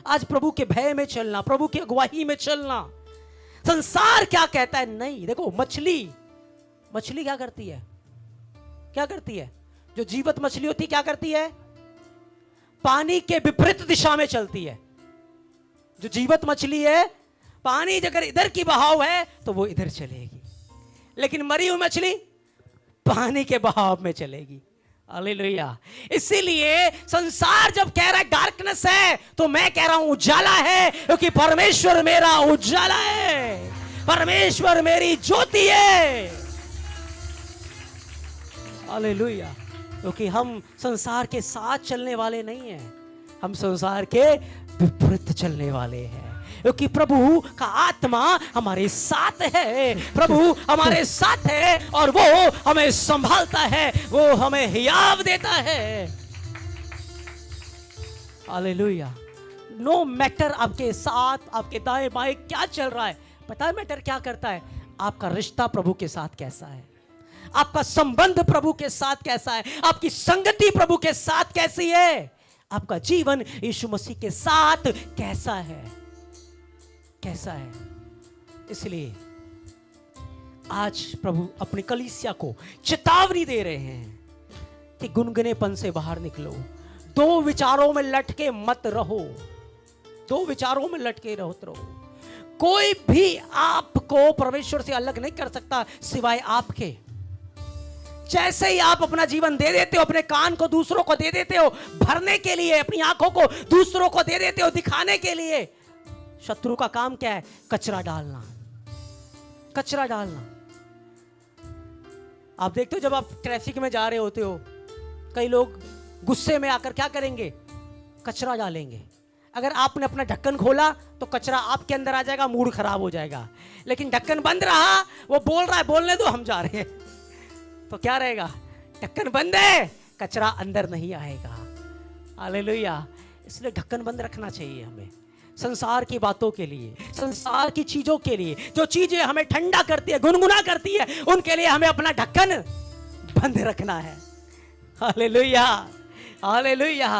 आज प्रभु के भय में चलना, प्रभु की अगुवाई में चलना। संसार क्या कहता है नहीं, देखो मछली क्या करती है, क्या करती है, जो जीवित मछली होती है क्या करती है, पानी के विपरीत दिशा में चलती है। जो जीवित मछली है, पानी अगर इधर की बहाव है तो वो इधर चलेगी, लेकिन मरी हुई मछली पानी के बहाव में चलेगी। हालेलुया। इसीलिए संसार जब कह रहा है डार्कनेस है, तो मैं कह रहा हूं उजाला है, क्योंकि परमेश्वर मेरा उजाला है, परमेश्वर मेरी ज्योति है। हालेलुया। क्योंकि हम संसार के साथ चलने वाले नहीं हैं, हम संसार के विपरीत चलने वाले हैं, क्योंकि प्रभु का आत्मा हमारे साथ है, प्रभु हमारे साथ है, और वो हमें संभालता है, वो हमें हियाव देता है। हालेलुया। नो मैटर आपके साथ, आपके दाएं बाएं क्या चल रहा है, पता है मैटर क्या करता है, आपका रिश्ता प्रभु के साथ कैसा है, आपका संबंध प्रभु के साथ कैसा है, आपकी संगति प्रभु के साथ कैसी है, आपका जीवन यीशु मसीह के साथ कैसा है, कैसा है। इसलिए आज प्रभु अपनी कलीसिया को चेतावनी दे रहे हैं, कि गुनगुनेपन से बाहर निकलो। दो विचारों में लटके मत रहो, दो विचारों में लटके रहो। कोई भी आपको परमेश्वर से अलग नहीं कर सकता सिवाय आपके। जैसे ही आप अपना जीवन दे देते हो, अपने कान को दूसरों को दे देते हो भरने के लिए, अपनी आंखों को दूसरों को दे देते हो दिखाने के लिए, शत्रु का काम क्या है? कचरा डालना, कचरा डालना। आप देखते हो जब आप ट्रैफिक में जा रहे होते हो, कई लोग गुस्से में आकर क्या करेंगे? कचरा डालेंगे। अगर आपने अपना ढक्कन खोला तो कचरा आपके अंदर आ जाएगा, मूड खराब हो जाएगा। लेकिन ढक्कन बंद रहा, वो बोल रहा है बोलने दो, हम जा रहे हैं, तो क्या रहेगा? ढक्कन बंद है, कचरा अंदर नहीं आएगा। हालेलुया। इसलिए ढक्कन बंद रखना चाहिए हमें संसार की बातों के लिए, संसार की चीजों के लिए। जो चीजें हमें ठंडा करती है, गुनगुना करती है, उनके लिए हमें अपना ढक्कन बंद रखना है। Hallelujah, hallelujah.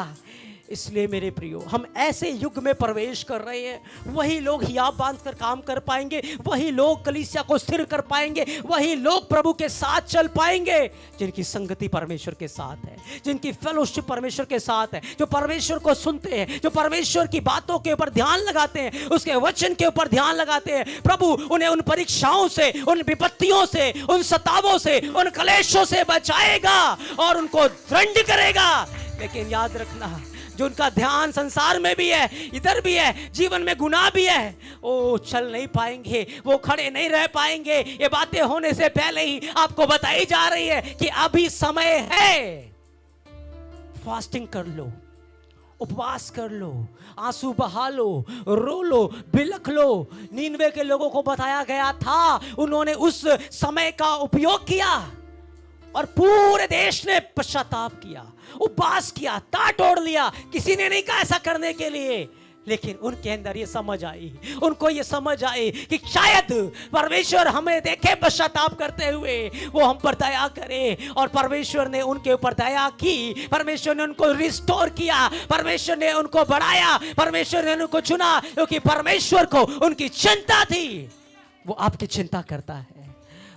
इसलिए मेरे प्रियो, हम ऐसे युग में प्रवेश कर रहे हैं, वही लोग हियाव बांधकर काम कर पाएंगे, वही लोग कलीसिया को स्थिर कर पाएंगे, वही लोग प्रभु के साथ चल पाएंगे जिनकी संगति परमेश्वर के साथ है, जिनकी फेलोशिप परमेश्वर के साथ है, जो परमेश्वर को सुनते हैं, जो परमेश्वर की बातों के ऊपर ध्यान लगाते हैं, उसके वचन के ऊपर ध्यान लगाते हैं। प्रभु उन्हें उन परीक्षाओं से, उन विपत्तियों से, उन सतावों से, उन क्लेशों से बचाएगा और उनको दंड करेगा। लेकिन याद रखना, जो उनका ध्यान संसार में भी है, इधर भी है, जीवन में गुनाह भी है, वो चल नहीं पाएंगे, वो खड़े नहीं रह पाएंगे। ये बातें होने से पहले ही आपको बताई जा रही है कि अभी समय है। फास्टिंग कर लो, उपवास कर लो, आंसू बहा लो, रो लो, बिलख लो। नीनवे के लोगों को बताया गया था, उन्होंने उस समय का उपयोग किया और पूरे देश ने पश्चाताप किया, उपवास किया, ताट ओढ़ लिया। किसी ने नहीं कहा ऐसा करने के लिए, लेकिन उनके अंदर ये समझ आई, उनको ये समझ आई कि शायद परमेश्वर हमें देखे पश्चाताप करते हुए, वो हम पर दया करे। और परमेश्वर ने उनके ऊपर दया की, परमेश्वर ने उनको रिस्टोर किया, परमेश्वर ने उनको बढ़ाया, परमेश्वर ने उनको चुना, क्योंकि परमेश्वर को उनकी चिंता थी। वो आपकी चिंता करता है,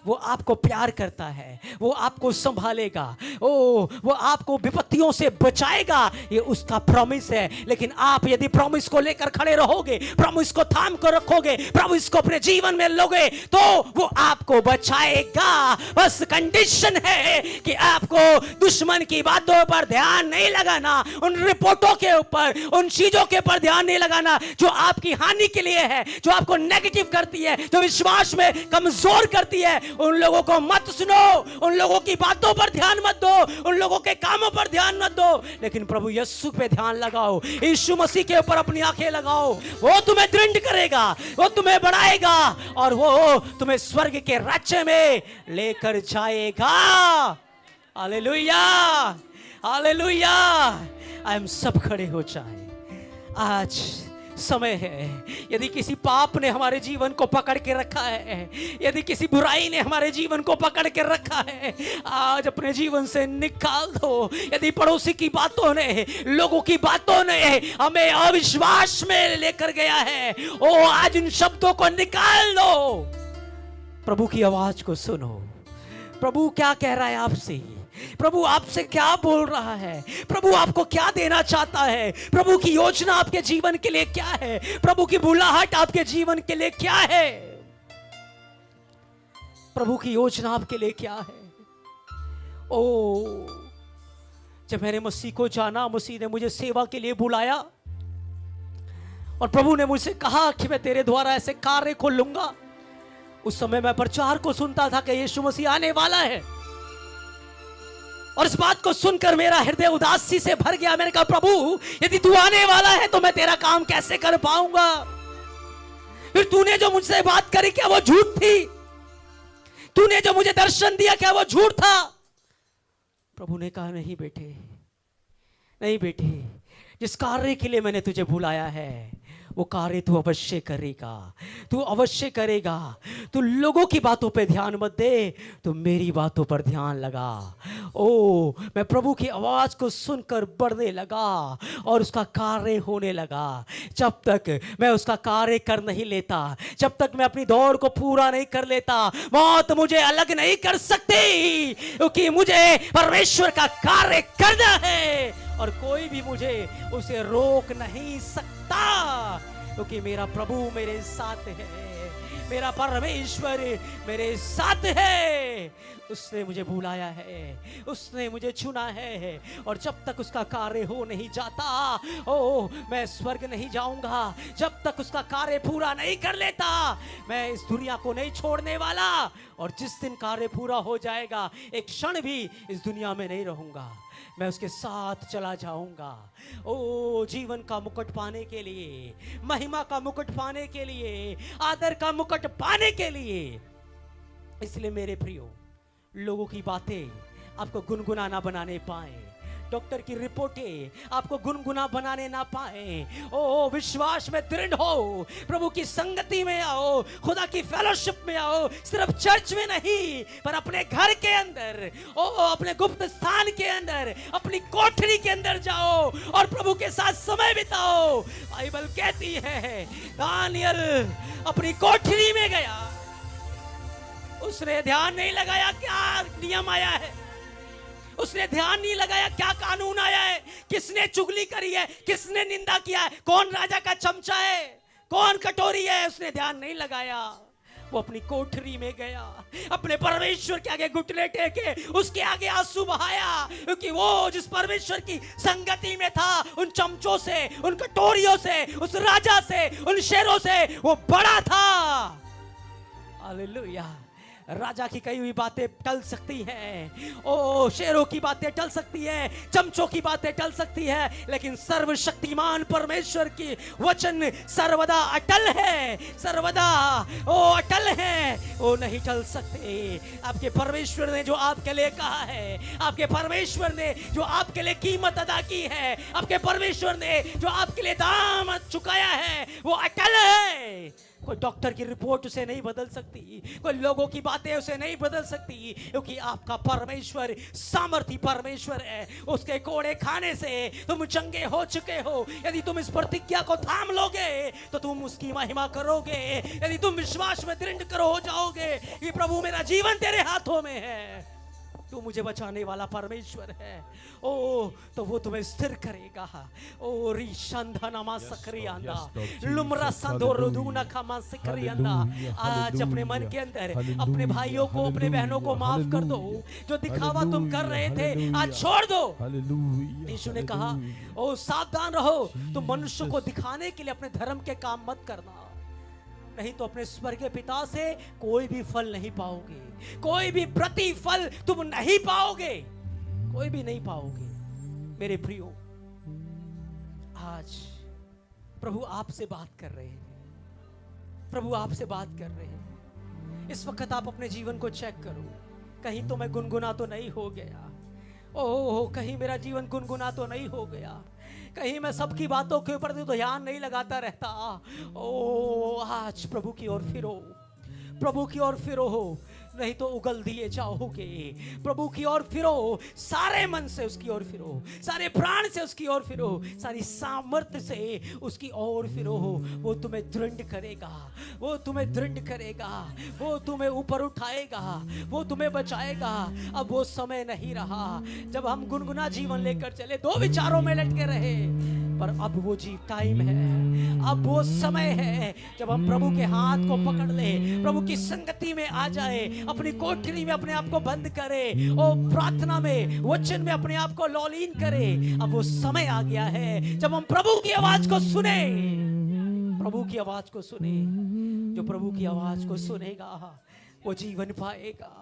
वो आपको प्यार करता है, वो आपको संभालेगा, वो आपको विपत्तियों से बचाएगा, ये उसका प्रॉमिस है। लेकिन आप यदि प्रॉमिस को लेकर खड़े रहोगे, प्रॉमिस को थाम कर रखोगे, प्रॉमिस को अपने जीवन में लोगे, तो वो आपको बचाएगा। बस कंडीशन है कि आपको दुश्मन की बातों पर ध्यान नहीं लगाना, उन रिपोर्टों के ऊपर, उन चीजों के ऊपर ध्यान नहीं लगाना जो आपकी हानि के लिए है, जो आपको नेगेटिव करती है, जो विश्वास में कमजोर करती है। उन लोगों को मत सुनो, उन लोगों की बातों पर ध्यान मत दो, उन लोगों के कामों पर ध्यान मत दो, लेकिन प्रभु यीशु पे ध्यान लगाओ, यीशु मसीह के ऊपर अपनी आंखें लगाओ। वो तुम्हें दृढ़ करेगा, वो तुम्हें बढ़ाएगा और वो तुम्हें स्वर्ग के राज्य में लेकर जाएगा। Hallelujah, hallelujah. आई एम सब खड़े हो जाए। आज समय है, यदि किसी पाप ने हमारे जीवन को पकड़ के रखा है, यदि किसी बुराई ने हमारे जीवन को पकड़ के रखा है, आज अपने जीवन से निकाल दो। यदि पड़ोसी की बातों ने, लोगों की बातों ने हमें अविश्वास में लेकर गया है, ओ आज उन शब्दों को निकाल दो। प्रभु की आवाज को सुनो। प्रभु क्या कह रहा है आपसे, प्रभु आपसे क्या बोल रहा है, प्रभु आपको क्या देना चाहता है, प्रभु की योजना आपके जीवन के लिए क्या है, प्रभु की बुलाहट आपके जीवन के लिए क्या है, प्रभु की योजना आपके लिए क्या है। ओ जब मैंने मसीह को जाना, मसीह ने मुझे सेवा के लिए बुलाया और प्रभु ने मुझसे कहा कि मैं तेरे द्वारा ऐसे कार्य को लूंगा। उस समय मैं प्रचार को सुनता था कि यीशु मसीह आने वाला है, और इस बात को सुनकर मेरा हृदय उदासी से भर गया। मैंने कहा प्रभु यदि तू आने वाला है तो मैं तेरा काम कैसे कर पाऊंगा। फिर तूने जो मुझसे बात करी क्या वो झूठ थी, तूने जो मुझे दर्शन दिया क्या वो झूठ था। प्रभु ने कहा नहीं बेटे, नहीं बेटे, जिस कार्य के लिए मैंने तुझे बुलाया है वो कार्य तू अवश्य करेगा, तू अवश्य करेगा। तू लोगों की बातों पे ध्यान मत दे, तू मेरी बातों पर ध्यान लगा। ओ मैं प्रभु की आवाज को सुनकर बढ़ने लगा और उसका कार्य होने लगा। जब तक मैं उसका कार्य कर नहीं लेता, जब तक मैं अपनी दौड़ को पूरा नहीं कर लेता, मौत मुझे अलग नहीं कर सकती, क्योंकि मुझे परमेश्वर का कार्य करना है और कोई भी मुझे उसे रोक नहीं सकता, क्योंकि मेरा प्रभु मेरे साथ है, मेरा परमेश्वर मेरे साथ है। उसने मुझे बुलाया है, उसने मुझे चुना है, और जब तक उसका कार्य हो नहीं जाता, ओ मैं स्वर्ग नहीं जाऊंगा। जब तक उसका कार्य पूरा नहीं कर लेता, मैं इस दुनिया को नहीं छोड़ने वाला। और जिस दिन कार्य पूरा हो जाएगा, एक क्षण भी इस दुनिया में नहीं रहूंगा, मैं उसके साथ चला जाऊंगा। ओ जीवन का मुकुट पाने के लिए, महिमा का मुकुट पाने के लिए, आदर का मुकुट पाने के लिए। इसलिए मेरे प्रियो, लोगों की बातें आपको गुनगुनाना बनाने पाए, डॉक्टर की रिपोर्टें आपको गुनगुना बनाने ना पाए। ओ विश्वास में दृढ़ हो, प्रभु की संगति में आओ, खुदा की फेलोशिप में आओ। सिर्फ चर्च में नहीं, पर अपने घर के अंदर, ओ अपने गुप्त स्थान के अंदर, अपनी कोठरी के अंदर जाओ और प्रभु के साथ समय बिताओ। बाइबल कहती है दानियल अपनी कोठरी में गया, उसने ध्यान नहीं लगाया क्या नियम आया है, उसने ध्यान नहीं लगाया क्या कानून आया है, किसने चुगली करी है, किसने निंदा किया है, कौन राजा का चमचा है, कौन कटोरी है, उसने ध्यान नहीं लगाया। वो अपनी कोठरी में गया, अपने परमेश्वर के आगे घुटने टेके, उसके आगे आंसू बहाया, क्योंकि वो जिस परमेश्वर की संगति में था, उन चमचों से, उन कटोरियों से, उस राजा से, उन शेरों से वो बड़ा था। हालेलुया। राजा की कही हुई बातें टल सकती हैं, ओ शेरों की बातें टल सकती हैं, चमचों की बातें टल सकती है, लेकिन सर्वशक्तिमान परमेश्वर की वचन सर्वदा अटल है, सर्वदा ओ अटल है, वो नहीं टल सकते। आपके परमेश्वर ने जो आपके लिए कहा है, आपके परमेश्वर ने जो आपके लिए कीमत अदा की है, आपके परमेश्वर ने जो आपके लिए दाम चुकाया है, वो अटल है। कोई डॉक्टर की रिपोर्ट उसे नहीं बदल सकती, कोई लोगों की बातें उसे नहीं बदल सकती, क्योंकि आपका परमेश्वर सामर्थी परमेश्वर है। उसके कोड़े खाने से तुम चंगे हो चुके हो। यदि तुम इस प्रतिज्ञा को थाम लोगे तो तुम उसकी महिमा करोगे। यदि तुम विश्वास में दृढ़ करो हो जाओगे कि प्रभु मेरा जीवन तेरे हाथों में है, तू मुझे बचाने वाला परमेश्वर है, ओ तो वो तुम्हें स्थिर करेगा। ओ रिशंधनमा सक्रियांदा लुमरा संदोरुदुना खमा सक्रियांदा। आज अपने मन के अंदर अपने भाइयों को, अपने बहनों को माफ कर दो। जो दिखावा तुम कर रहे थे आज छोड़ दो। यीशु ने कहा ओ सावधान रहो, तुम मनुष्य को दिखाने के लिए अपने धर्म के काम मत करना, नहीं तो अपने स्वर्गीय पिता से कोई भी फल नहीं पाओगे, कोई भी प्रतिफल तुम नहीं पाओगे, कोई भी नहीं पाओगे। मेरे प्रियो, आज प्रभु आपसे बात कर रहे हैं, प्रभु आपसे बात कर रहे हैं। इस वक्त आप अपने जीवन को चेक करो, कहीं तो मैं गुनगुना तो नहीं हो गया, ओह कहीं मेरा जीवन गुनगुना तो नहीं हो गया, कहीं मैं सबकी बातों के ऊपर तो ध्यान नहीं लगाता रहता। ओ आज प्रभु की ओर फिरो, प्रभु की ओर फिरो, नहीं तो उगल दिए जाओगे। प्रभु की ओर फिरो, सारे मन से उसकी ओर फिरो, सारे प्राण से उसकी ओर फिरो, सारी सामर्थ्य से उसकी ओर फिरो। वो तुम्हें दृढ़ करेगा, वो तुम्हें दृढ़ करेगा, वो तुम्हें ऊपर उठाएगा, वो तुम्हें बचाएगा। अब वो समय नहीं रहा जब हम गुनगुना जीवन लेकर चले, दो विचारों में लटके रहे, पर अब वो टाइम है, अब वो समय है जब हम प्रभु के हाथ को पकड़ ले, प्रभु की संगति में आ जाए, अपनी कोठरी में अपने आप को बंद करे, और प्रार्थना में, वचन में अपने आप को लौलीन करे। अब वो समय आ गया है जब हम प्रभु की आवाज को सुने, प्रभु की आवाज को सुने। जो प्रभु की आवाज को सुनेगा वो जीवन पाएगा,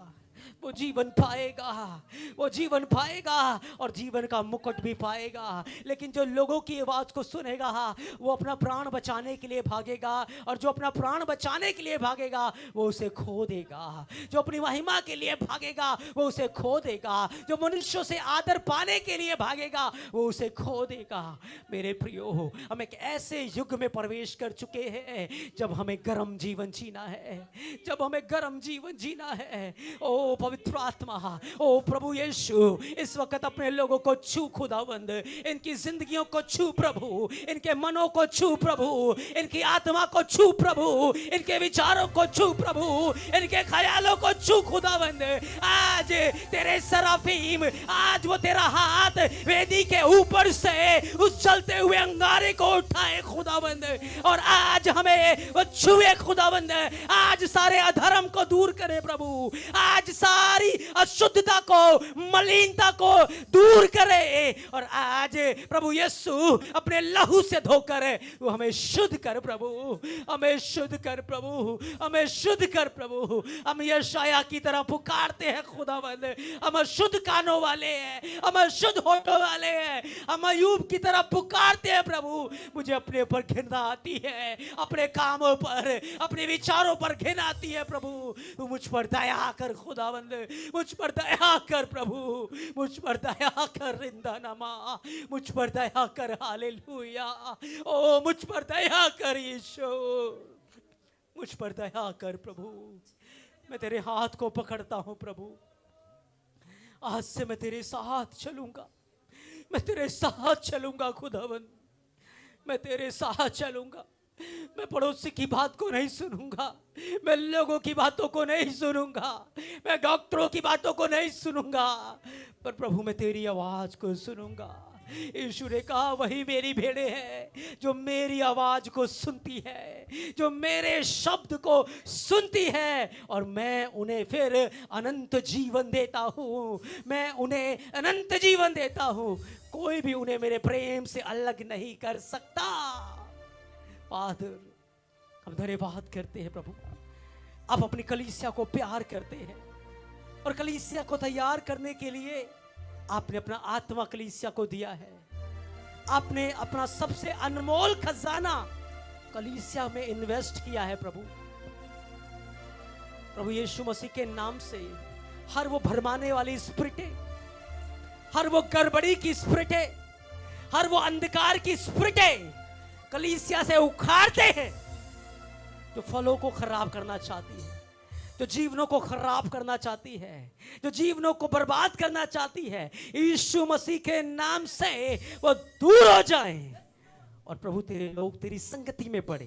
वो जीवन पाएगा, वो जीवन पाएगा और जीवन का मुकुट भी पाएगा। लेकिन जो लोगों की आवाज को सुनेगा वो अपना प्राण बचाने के लिए भागेगा, और जो अपना प्राण बचाने के लिए भागेगा वो उसे खो देगा। जो अपनी महिमा के लिए भागेगा वो उसे खो देगा। जो मनुष्यों से आदर पाने के लिए भागेगा वो उसे खो देगा। मेरे प्रियो, हम एक ऐसे युग में प्रवेश कर चुके हैं जब हमें गर्म जीवन जीना है, जब हमें गर्म जीवन जीना है। ओ पवित्र आत्मा, ओ प्रभु यीशु, इस वक्त अपने लोगों को छू खुदावंद, इनकी जिंदगियों को छू प्रभु, इनके मनों को छू प्रभु, इनकी आत्मा को छू प्रभु, इनके विचारों को छू प्रभु, इनके ख्यालों को छू खुदावंद। आज तेरे सराफीम, आज वो तेरा हाथ वेदी के ऊपर से उस जलते हुए अंगारे को उठाए खुदावंद, और आज हमें वो छुए खुदावंद। आज सारे अधर्म को दूर करे प्रभु, आज सारी अशुद्धता को, मलिनता को दूर करे, और आज प्रभु यीशु अपने लहू से धोकर वो हमें शुद्ध कर प्रभु, हमें शुद्ध कर प्रभु, हमें शुद्ध कर प्रभु। हम यशाया की तरह पुकारते हैं खुदावंद, हम शुद्ध कानों वाले हैं, हम शुद्ध होठों वाले हैं, हम अय्यूब की तरह पुकारते हैं प्रभु। मुझे अपने ऊपर घृणा आती है, अपने कामों पर, अपने विचारों पर घृणा आती है प्रभु। तू मुझ पर दया कर खुदावंद, मुझ पर दया कर प्रभु, मुझ पर दया कर रिंदा नमा, मुझ पर दया कर हालेलुया। ओ मुझ पर दया कर यीशु, मुझ पर दया कर प्रभु। मैं तेरे हाथ को पकड़ता हूं प्रभु, आज से मैं तेरे साथ चलूंगा, मैं तेरे साथ चलूंगा खुदावंद, मैं तेरे साथ चलूंगा। मैं पड़ोसी की बात को नहीं सुनूंगा, मैं लोगों की बातों को नहीं सुनूंगा, मैं डॉक्टरों की बातों को नहीं सुनूंगा, पर प्रभु मैं तेरी आवाज को सुनूंगा। यीशु ने कहा वही मेरी भेड़ें हैं जो मेरी आवाज को सुनती है, जो मेरे शब्द को सुनती है, और मैं उन्हें फिर अनंत जीवन देता हूँ, मैं उन्हें अनंत जीवन देता हूँ। कोई भी उन्हें मेरे प्रेम से अलग नहीं कर सकता। फादर, हम धन्यवाद करते हैं प्रभु, आप अपनी कलीसिया को प्यार करते हैं, और कलीसिया को तैयार करने के लिए आपने अपना आत्मा कलीसिया को दिया है। आपने अपना सबसे अनमोल खजाना कलीसिया में इन्वेस्ट किया है प्रभु। प्रभु यीशु मसीह के नाम से हर वो भरमाने वाली स्पिरिटें, हर वो गड़बड़ी की स्पिरिटें, हर वो अंधकार की स्पिरिटें कलीसिया से उखाड़ते हैं, जो फलों को खराब करना चाहती है, जो जीवनों को खराब करना चाहती है, जो जीवनों को बर्बाद करना चाहती है। यीशु मसीह के नाम से वो दूर हो जाएं, और प्रभु तेरे लोग तेरी संगति में पड़े।